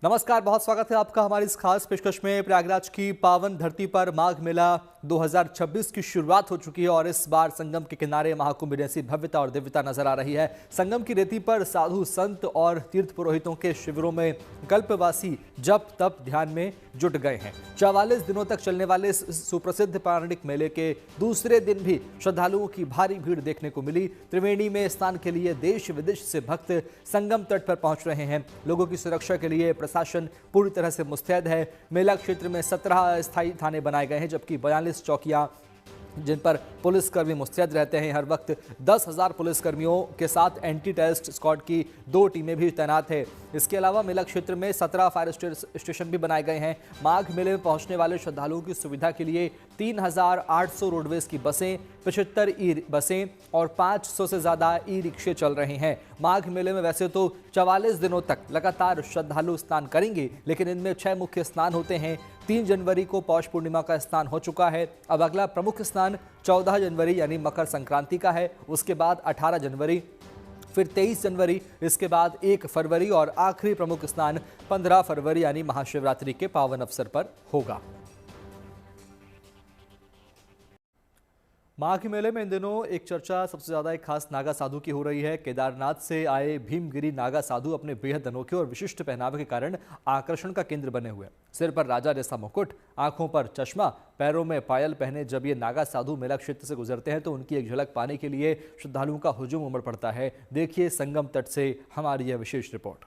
नमस्कार, बहुत स्वागत है आपका हमारी इस खास पेशकश में। प्रयागराज की पावन धरती पर माघ मेला 2026 की शुरुआत हो चुकी है और इस बार संगम के किनारे महाकुंभ जैसी भव्यता और दिव्यता नजर आ रही है। संगम की रेती पर साधु संत और तीर्थ पुरोहितों के शिविरों में कल्पवासी जप तप ध्यान में जुट गए हैं। 44 दिनों तक चलने वाले इस सुप्रसिद्ध पौराणिक मेले के दूसरे दिन भी श्रद्धालुओं की भारी भीड़ देखने को मिली। त्रिवेणी में स्नान के लिए देश विदेश से भक्त संगम तट पर पहुंच रहे हैं। लोगों की सुरक्षा के लिए प्रशासन पूरी तरह से मुस्तैद है। मेला क्षेत्र में 17 स्थायी थाने बनाए गए हैं, जबकि 42 चौकियां जिन पर पुलिसकर्मी मुस्तैद रहते हैं। हर वक्त 10,000 पुलिसकर्मियों के साथ एंटी टेररिस्ट स्क्वाड की 2 टीमें भी तैनात है। इसके अलावा मेला क्षेत्र में 17 फायर स्टेशन भी बनाए गए हैं। माघ मेले में पहुंचने वाले श्रद्धालुओं की सुविधा के लिए 3,800 रोडवेज की बसें, 75 ई बसें और 500 से ज्यादा ई रिक्शे चल रहे हैं। माघ मेले में वैसे तो 44 दिनों तक लगातार श्रद्धालु स्नान करेंगे, लेकिन इनमें 6 मुख्य स्नान होते हैं। 3 जनवरी को पौष पूर्णिमा का स्नान हो चुका है। अब अगला प्रमुख स्नान 14 जनवरी यानी मकर संक्रांति का है। उसके बाद 18 जनवरी, फिर 23 जनवरी, इसके बाद 1 फरवरी और आखिरी प्रमुख स्नान 15 फरवरी यानी महाशिवरात्रि के पावन अवसर पर होगा। माघ मेले में इन दिनों एक चर्चा सबसे ज्यादा एक खास नागा साधु की हो रही है। केदारनाथ से आए भीमगिरी नागा साधु अपने बेहद अनोखे और विशिष्ट पहनावे के कारण आकर्षण का केंद्र बने हुए। सिर पर राजा जैसा मुकुट, आंखों पर चश्मा, पैरों में पायल पहने जब ये नागा साधु मेला क्षेत्र से गुजरते हैं तो उनकी एक झलक पाने के लिए श्रद्धालुओं का हुजूम उमड़ पड़ता है। देखिए संगम तट से हमारी यह विशेष रिपोर्ट।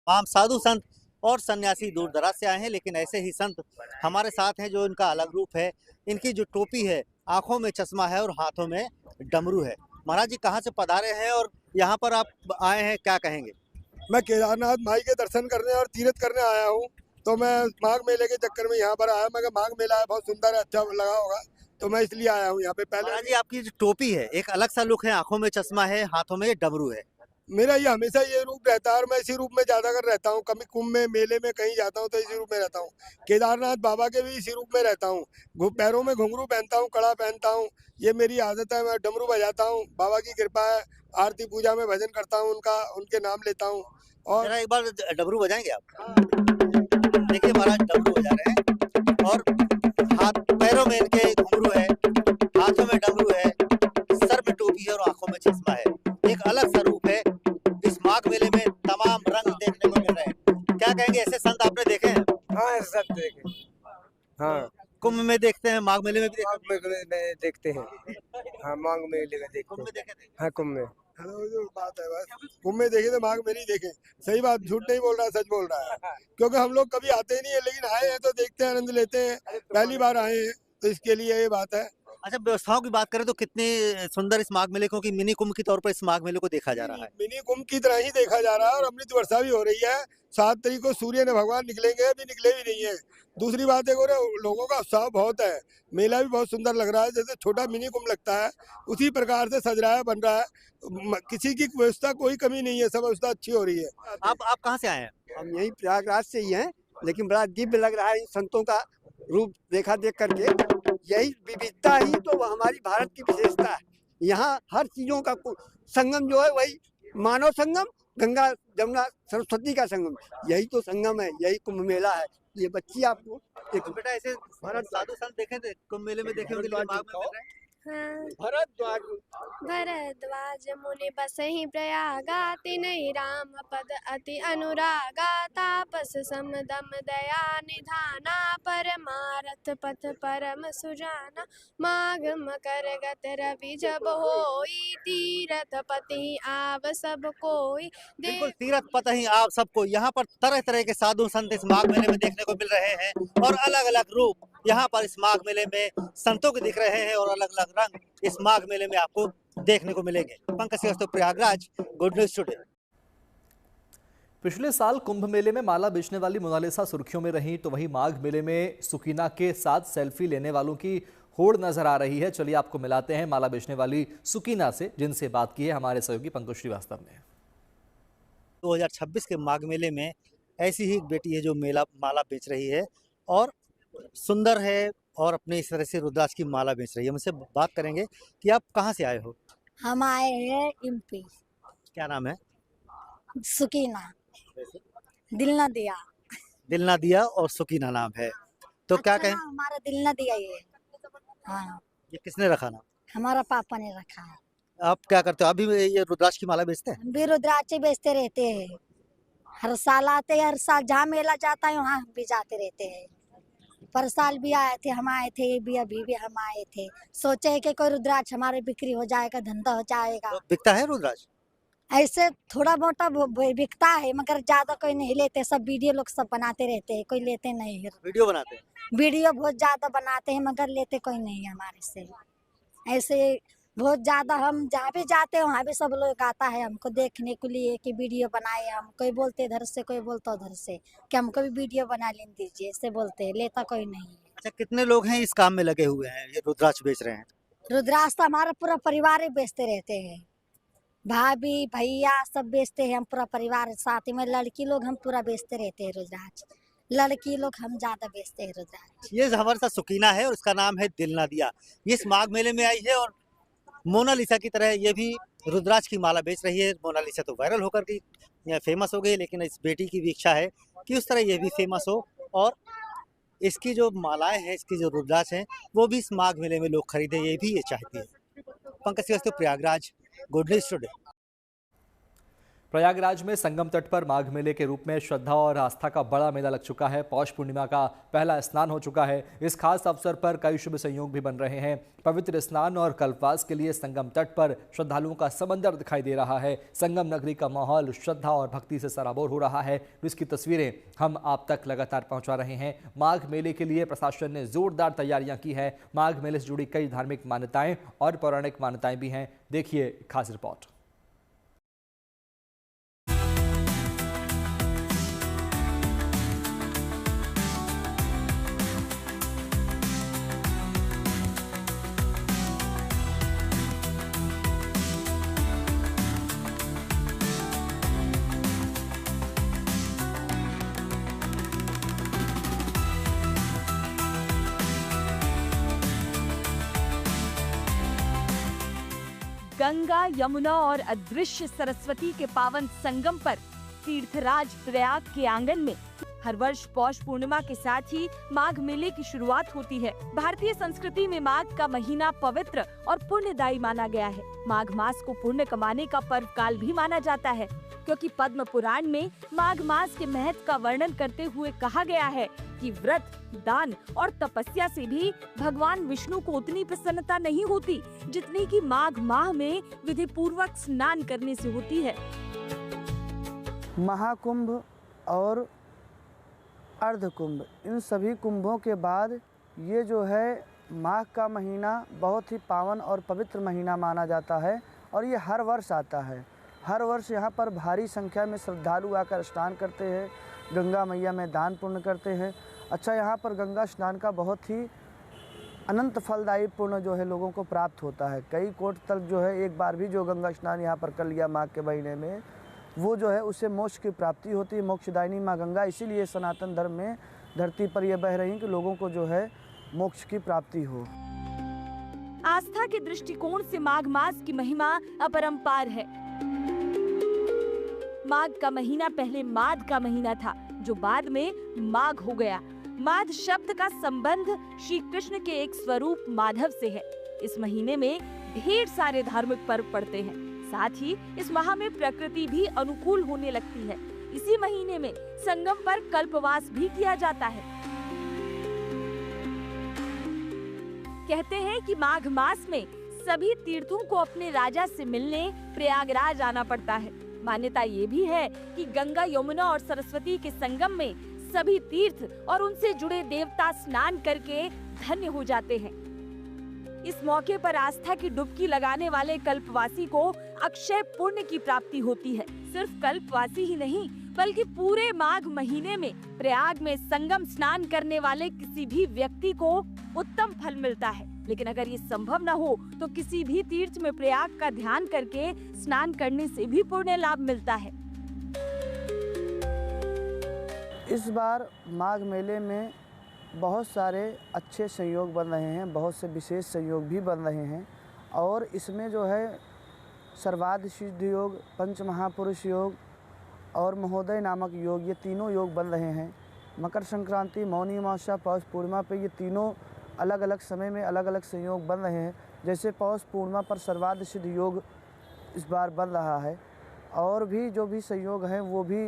आम साधु संत और सन्यासी दूर दराज से आए हैं, लेकिन ऐसे ही संत हमारे साथ हैं जो इनका अलग रूप है। इनकी जो टोपी है, आंखों में चश्मा है और हाथों में डमरू है। महाराज जी कहाँ से पधारे हैं और यहाँ पर आप आए हैं, क्या कहेंगे? मैं केदारनाथ माई के दर्शन करने और तीर्थ करने आया हूँ, तो मैं माघ मेले के चक्कर में यहाँ पर आया। मैं माघ मेला है, बहुत सुंदर है, अच्छा लगा होगा, तो मैं इसलिए आया हूँ यहाँ पे। पहले महाराज जी आपकी जो टोपी है, एक अलग सा लुक है, आंखों में चश्मा है, हाथों में डमरू है। मेरा ये हमेशा ये रूप रहता है और मैं इसी रूप में ज्यादातर रहता हूँ। कभी कुंभ में, मेले में कहीं जाता हूँ तो इसी रूप में रहता हूँ। केदारनाथ बाबा के भी इसी रूप में रहता हूँ। पैरों में घुंघरू पहनता हूँ, कड़ा पहनता हूँ, ये मेरी आदत है। मैं डमरू बजाता हूँ, बाबा की कृपा है। आरती पूजा में भजन करता हूँ, उनके नाम लेता हूँ। और जरा एक बार डमरू बजाएंगे आप? देखिए महाराज डमरू बजा रहे हैं और हाथ पैरों में इनके घुंघरू है, हाथों में डमरू है, सर में टोपी है और आंखों में चश्मा है। एक अलग सा रूप है। इस माघ मेले में तमाम रंग देखने को मिल रहे हैं। क्या कहेंगे, ऐसे संत आपने देखे हैं? हाँ ऐसे सब देखे। हाँ कुंभ में देखते हैं, माघ मेले में भी माघ में देखते हैं। हाँ माघ मेले में देखते कुंभ में हैं। देखे थे। हाँ कुंभ में। हेलो, जो बात है बस कुंभ में देखे तो माघ में नहीं देखे। सही बात, झूठ नहीं बोल रहा, सच बोल रहा है। क्योंकि हम लोग कभी आते ही नहीं है, लेकिन आए हैं तो देखते हैं, आनंद लेते हैं। पहली बार आए हैं तो इसके लिए ये बात है। अच्छा, व्यवस्थाओं की बात करें तो कितनी सुंदर इस माघ मेले को, कि मिनी कुंभ के तौर पर इस माघ मेले को देखा जा रहा है। मिनी कुंभ की तरह ही देखा जा रहा है और अमृत वर्षा भी हो रही है। 7 तारीख को सूर्य ने भगवान निकलेंगे, अभी निकले भी नहीं है। दूसरी बात है, लोगों का उत्साह बहुत है। मेला भी बहुत सुंदर लग रहा है, जैसे छोटा मिनी कुंभ लगता है उसी प्रकार से सज रहा है, बन रहा है। किसी की व्यवस्था कोई कमी नहीं है, सब व्यवस्था अच्छी हो रही है। आप कहाँ से आए हैं? हम यही प्रयागराज से ही हैं, लेकिन बड़ा दिव्य लग रहा है इन संतों का रूप देख करके। यही विविधता ही तो हमारी भारत की विशेषता है। यहाँ हर चीजों का संगम जो है वही मानव संगम, गंगा जमुना सरस्वती का संगम, यही तो संगम है, यही कुंभ मेला है। ये बच्ची आपको तो बेटा ऐसे साधु संत देखे थे कुंभ मेले में, देखे होंगे, लेकिन माघ में मिल रहे हैं। हाँ। भरद्वाज भरद्वाज मुनि बसहि प्रयागा तिनहि राम पद अति अनुरागा तापस सम दम दया निधाना परमारथ पथ परम सुजाना माघ मकर गत रवि जब होई तीरथ पति आव सब कोई। बिल्कुल, तीरथ पथ ही आप सबको। यहाँ पर तरह तरह के साधु संत इस माघ मेले में देखने को मिल रहे हैं और अलग अलग रूप यहाँ पर इस माघ मेले में संतों के दिख रहे हैं और अलग अलग रंग इस माघ मेले में आपको देखने को मिलेंगे। Pankaj Srivastava, Prayagraj, good news today. पिछले साल कुंभ मेले में माला बेचने वाली मोनालिसा सुर्खियों में रही, तो वहीं माघ मेले में सुकीना के साथ सेल्फी लेने वालों की होड़ नजर आ रही है। चलिए आपको मिलाते हैं माला बेचने वाली सुकीना से, जिनसे बात की है हमारे सहयोगी पंकज श्रीवास्तव ने। 2026 के माघ मेले में ऐसी ही एक बेटी है जो माला बेच रही है और सुंदर है और अपने इस तरह से रुद्राक्ष की माला बेच रही है। मुझसे बात करेंगे कि आप कहाँ से आए हो? हम आए हैं एमपी। क्या नाम है? सुकीना। दिल न दिया। दिल ना दिया और सुकीना नाम है, तो क्या अच्छा कहें? नाम हमारा दिल न दिया ये। हाँ, ये किसने रखा नाम? हमारा पापा ने रखा है। आप क्या करते हो? अभी ये रुद्राक्ष की माला बेचते हैं? हम भी रुद्राक्ष बेचते रहते हैं। हर साल आते हैं, हर साल जहाँ मेला जाता है वहाँ हम भी जाते रहते हैं। पर साल भी आए थे, हम आए थे, ये भी अभी भी हम आए थे। सोचे है कि कोई रुद्राक्ष हमारे बिक्री हो जाएगा, धंधा हो जाएगा। तो बिकता है रुद्राक्ष? ऐसे थोड़ा मोटा बिकता है, मगर ज्यादा कोई नहीं लेते। सब वीडियो लोग सब बनाते रहते हैं, कोई लेते नहीं है। वीडियो बनाते हैं? वीडियो बहुत ज्यादा बनाते हैं, मगर लेते कोई नहीं है हमारे से। ऐसे बहुत ज्यादा हम जहाँ भी जाते हैं वहाँ भी सब लोग आता है हमको देखने के लिए कि वीडियो बनाए हम। कोई बोलते इधर से, कोई बोलता उधर से कि हमको भी वीडियो बना लेने दीजिए, ऐसे बोलते हैं। लेता कोई नहीं है। अच्छा, कितने लोग हैं इस काम में लगे हुए हैं, ये रुद्राक्ष बेच रहे हैं? रुद्राक्ष तो हमारा पूरा परिवार ही बेचते रहते हैं। भाभी भैया सब बेचते हैं, हम पूरा परिवार साथ में। लड़की लोग हम पूरा बेचते रहते हैं रुद्राक्ष। लड़की लोग हम ज्यादा बेचते हैं रुद्राक्ष। ये हमारे साथ सुकीना है और इसका नाम है दिल ना दिया। ये इस माघ मेले में आई है और मोनालिसा की तरह ये भी रुद्राक्ष की माला बेच रही है। मोनालिसा तो वायरल होकर के फेमस हो गई, लेकिन इस बेटी की भी इच्छा है कि उस तरह ये भी फेमस हो और इसकी जो मालाएं हैं, इसकी जो रुद्राक्ष हैं, वो भी इस माघ मेले में लोग खरीदें, ये भी ये चाहती है। Pankaj Srivastava, Prayagraj, good news today. Prayagraj में संगम तट पर माघ मेले के रूप में श्रद्धा और आस्था का बड़ा मेला लग चुका है। पौष पूर्णिमा का पहला स्नान हो चुका है। इस खास अवसर पर कई शुभ संयोग भी बन रहे हैं। पवित्र स्नान और कल्पवास के लिए संगम तट पर श्रद्धालुओं का समंदर दिखाई दे रहा है। संगम नगरी का माहौल श्रद्धा और भक्ति से सराबोर हो रहा है। इसकी तस्वीरें हम आप तक लगातार पहुंचा रहे हैं। माघ मेले के लिए प्रशासन ने जोरदार तैयारियां की है। माघ मेले से जुड़ी कई धार्मिक मान्यताएं और पौराणिक मान्यताएं भी हैं। देखिए खास रिपोर्ट। गंगा, यमुना और अदृश्य सरस्वती के पावन संगम पर तीर्थराज प्रयाग के आंगन में हर वर्ष पौष पूर्णिमा के साथ ही माघ मेले की शुरुआत होती है। भारतीय संस्कृति में माघ का महीना पवित्र और पुण्यदायी माना गया है। माघ मास को पुण्य कमाने का पर्व काल भी माना जाता है, क्योंकि पद्म पुराण में माघ मास के महत्व का वर्णन करते हुए कहा गया है कि व्रत, दान और तपस्या से भी भगवान विष्णु को उतनी प्रसन्नता नहीं होती जितनी कि माघ माह में विधि पूर्वक स्नान करने से होती है। महाकुंभ और अर्धकुंभ, इन सभी कुंभों के बाद ये जो है माघ का महीना बहुत ही पावन और पवित्र महीना माना जाता है और ये हर वर्ष आता है। हर वर्ष यहाँ पर भारी संख्या में श्रद्धालु आकर स्नान करते हैं, गंगा मैया में दान पुण्य करते हैं। अच्छा, यहाँ पर गंगा स्नान का बहुत ही अनंत फलदायी पुण्य जो है लोगों को प्राप्त होता है। कई कोट तक जो है एक बार भी जो गंगा स्नान यहाँ पर कर लिया माघ के महीने में, वो जो है उससे मोक्ष की प्राप्ति होती है। मोक्षदायिनी माँ गंगा इसीलिए सनातन धर्म में धरती पर यह बह रही हैं कि लोगों को जो है मोक्ष की प्राप्ति हो। आस्था के दृष्टिकोण से माघ मास की महिमा अपरंपार है। माघ का महीना पहले माद का महीना था, जो बाद में माघ हो गया। माध शब्द का संबंध श्री कृष्ण के एक स्वरूप माधव से है। इस महीने में ढेर सारे धार्मिक पर्व पड़ते हैं। साथ ही इस माह में प्रकृति भी अनुकूल होने लगती है। इसी महीने में संगम पर कल्पवास भी किया जाता है। कहते हैं कि माघ मास में सभी तीर्थों को अपने राजा से मिलने प्रयागराज आना पड़ता है। मान्यता ये भी है कि गंगा, यमुना और सरस्वती के संगम में सभी तीर्थ और उनसे जुड़े देवता स्नान करके धन्य हो जाते हैं। इस मौके पर आस्था की डुबकी लगाने वाले कल्पवासी को अक्षय पुण्य की प्राप्ति होती है। सिर्फ कल्पवासी ही नहीं, बल्कि पूरे माघ महीने में प्रयाग में संगम स्नान करने वाले किसी भी व्यक्ति को उत्तम फल मिलता है। लेकिन अगर ये संभव न हो तो किसी भी तीर्थ में प्रयाग का ध्यान करके स्नान करने से भी पुण्य लाभ मिलता है। इस बार माघ मेले में बहुत सारे अच्छे संयोग बन रहे हैं, बहुत से विशेष संयोग भी बन रहे हैं और इसमें जो है सर्वार्थ सिद्ध योग, पंच महापुरुष योग और महोदय नामक योग, ये तीनों योग बन रहे हैं। मकर संक्रांति, मौनी अमावस्या, पौष पूर्णिमा पे ये तीनों अलग अलग समय में अलग अलग संयोग बन रहे हैं। जैसे पौष पूर्णिमा पर सर्वार्थ सिद्ध योग इस बार बन रहा है, और भी जो भी संयोग हैं वो भी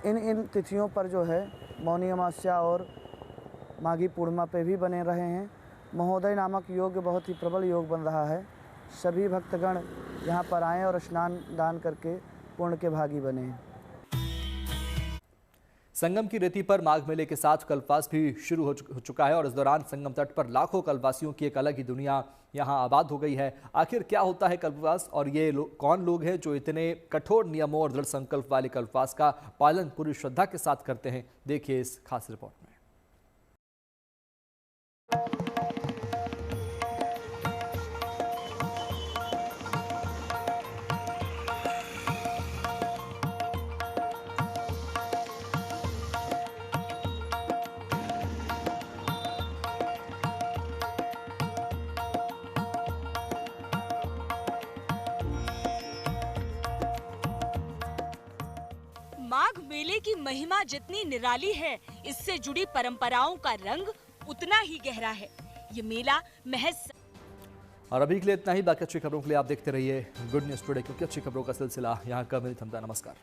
इन तिथियों पर जो है मौनी अमावस्या और माघी पूर्णिमा पे भी बने रहे हैं। महोदय नामक योग बहुत ही प्रबल योग बन रहा है। सभी भक्तगण यहाँ पर आएँ और स्नान दान करके पुण्य के भागी बने। संगम की रेती पर माघ मेले के साथ कल्पवास भी शुरू हो चुका है और इस दौरान संगम तट पर लाखों कल्पवासियों की एक अलग ही दुनिया यहां आबाद हो गई है। आखिर क्या होता है कल्पवास और ये कौन लोग हैं जो इतने कठोर नियमों और दृढ़ संकल्प वाले कल्पवास का पालन पूरी श्रद्धा के साथ करते हैं, देखिए इस खास रिपोर्ट में। माघ मेले की महिमा जितनी निराली है, इससे जुड़ी परंपराओं का रंग उतना ही गहरा है। ये मेला महज। और अभी के लिए इतना ही। बाकी अच्छी खबरों के लिए आप देखते रहिए गुड न्यूज टुडे, क्योंकि अच्छी खबरों का सिलसिला यहाँ कब नहीं थमता। नमस्कार।